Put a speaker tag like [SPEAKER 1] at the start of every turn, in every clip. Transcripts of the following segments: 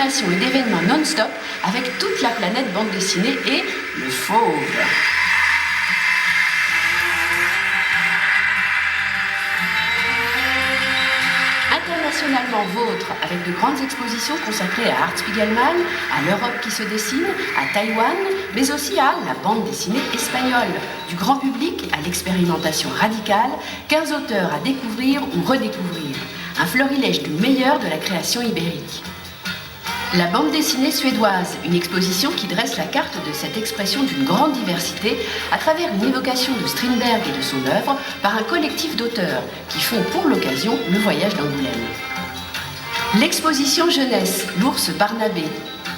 [SPEAKER 1] d'animations et d'événements non-stop avec toute la planète bande dessinée et le fauve. Internationalement vôtre, avec de grandes expositions consacrées à Art Spiegelman, à l'Europe qui se dessine, à Taïwan, mais aussi à la bande dessinée espagnole. Du grand public à l'expérimentation radicale, 15 auteurs à découvrir ou redécouvrir. Un florilège du meilleur de la création ibérique. La bande dessinée suédoise, une exposition qui dresse la carte de cette expression d'une grande diversité à travers une évocation de Strindberg et de son œuvre par un collectif d'auteurs qui font pour l'occasion le voyage d'Angoulême. L'exposition jeunesse, l'ours Barnabé.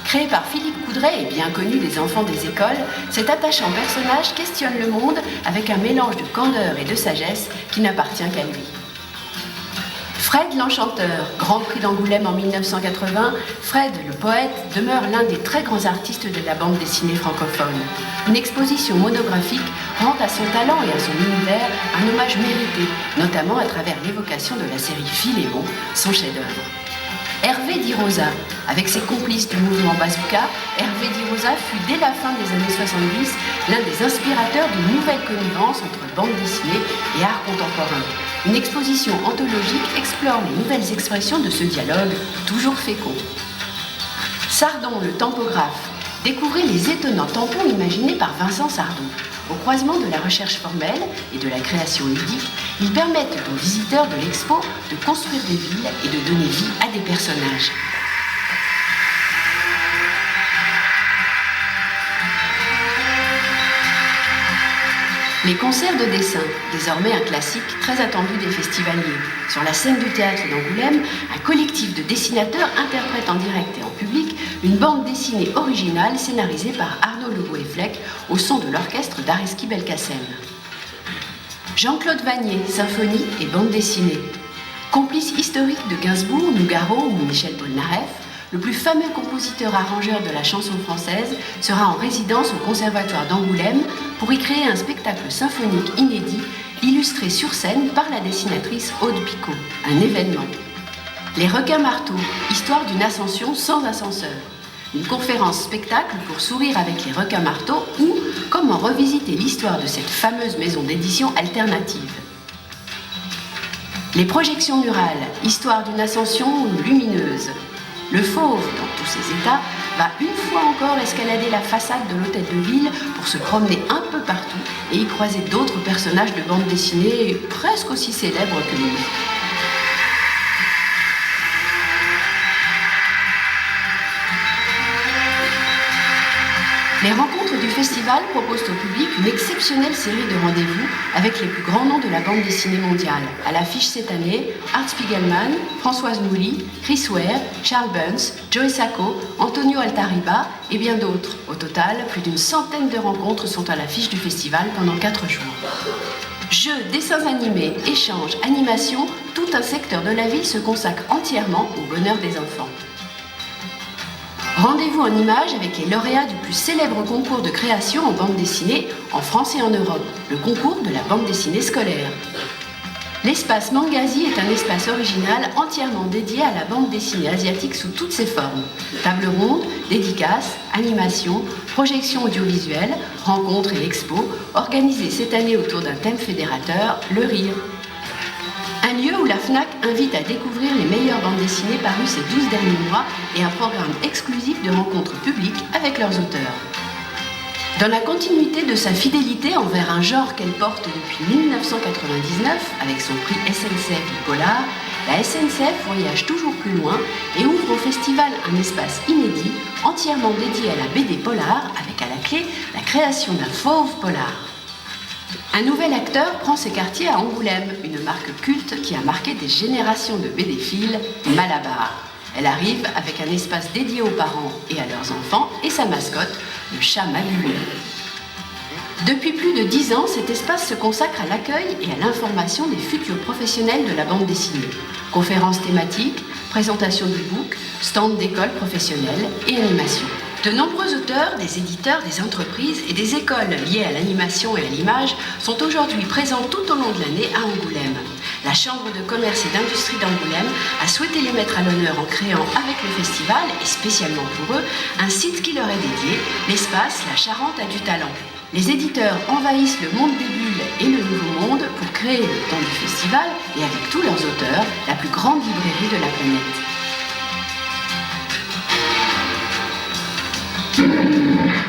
[SPEAKER 1] Créé par Philippe Coudray et bien connu des enfants des écoles, cet attachant personnage questionne le monde avec un mélange de candeur et de sagesse qui n'appartient qu'à lui. Fred l'Enchanteur, Grand Prix d'Angoulême en 1980, Fred le poète demeure l'un des très grands artistes de la bande dessinée francophone. Une exposition monographique rend à son talent et à son univers un hommage mérité, notamment à travers l'évocation de la série Philémon, son chef-d'œuvre. Hervé Di Rosa, avec ses complices du mouvement Bazooka, Hervé Di Rosa fut dès la fin des années 70 l'un des inspirateurs d'une nouvelle connivence entre bande dessinée et art contemporain. Une exposition anthologique explore les nouvelles expressions de ce dialogue, toujours fécond. Sardon, le tampographe. Découvrez les étonnants tampons imaginés par Vincent Sardon. Au croisement de la recherche formelle et de la création ludique, ils permettent aux visiteurs de l'expo de construire des villes et de donner vie à des personnages. Les concerts de dessin, désormais un classique très attendu des festivaliers. Sur la scène du théâtre d'Angoulême, un collectif de dessinateurs interprète en direct et en public une bande dessinée originale scénarisée par Arnaud Le Goëfleck au son de l'orchestre d'Areski Belkacem. Jean-Claude Vanier, symphonie et bande dessinée. Complice historique de Gainsbourg, Nougaro ou Michel Polnareff, le plus fameux compositeur-arrangeur de la chanson française sera en résidence au Conservatoire d'Angoulême pour y créer un spectacle symphonique inédit, illustré sur scène par la dessinatrice Aude Picot. Un événement. Les requins-marteaux, histoire d'une ascension sans ascenseur. Une conférence-spectacle pour sourire avec les requins-marteaux ou comment revisiter l'histoire de cette fameuse maison d'édition alternative. Les projections murales, histoire d'une ascension lumineuse. Le fauve, dans tous ses états, va une fois encore escalader la façade de l'hôtel de ville pour se promener un peu partout et y croiser d'autres personnages de bande dessinée presque aussi célèbres que lui. Les rencontres du festival proposent au public une exceptionnelle série de rendez-vous avec les plus grands noms de la bande dessinée mondiale. À l'affiche cette année, Art Spiegelman, Françoise Mouly, Chris Ware, Charles Bunce, Joe Sacco, Antonio Altariba et bien d'autres. Au total, plus d'une centaine de rencontres sont à l'affiche du festival pendant 4 jours. Jeux, dessins animés, échanges, animations, tout un secteur de la ville se consacre entièrement au bonheur des enfants. Rendez-vous en images avec les lauréats du plus célèbre concours de création en bande dessinée en France et en Europe, le concours de la bande dessinée scolaire. L'espace Mangazi est un espace original entièrement dédié à la bande dessinée asiatique sous toutes ses formes. Table ronde, dédicaces, animations, projections audiovisuelles, rencontres et expos, organisées cette année autour d'un thème fédérateur, le rire. Un lieu où la FNAC invite à découvrir les meilleures bandes dessinées parues ces 12 derniers mois et un programme exclusif de rencontres publiques avec leurs auteurs. Dans la continuité de sa fidélité envers un genre qu'elle porte depuis 1999 avec son prix SNCF du Polar, la SNCF voyage toujours plus loin et ouvre au festival un espace inédit entièrement dédié à la BD Polar avec à la clé la création d'un fauve polar. Un nouvel acteur prend ses quartiers à Angoulême, une marque culte qui a marqué des générations de BD-philes, Malabar. Elle arrive avec un espace dédié aux parents et à leurs enfants et sa mascotte, le chat Mabulu. Depuis plus de 10 ans, cet espace se consacre à l'accueil et à l'information des futurs professionnels de la bande dessinée. Conférences thématiques, présentation du book, stand d'écoles professionnelles et animation. De nombreux auteurs, des éditeurs, des entreprises et des écoles liées à l'animation et à l'image sont aujourd'hui présents tout au long de l'année à Angoulême. La Chambre de commerce et d'industrie d'Angoulême a souhaité les mettre à l'honneur en créant avec le festival, et spécialement pour eux, un site qui leur est dédié, l'espace La Charente a du talent. Les éditeurs envahissent le monde des bulles et le nouveau monde pour créer le temps du festival et avec tous leurs auteurs, la plus grande librairie de la planète.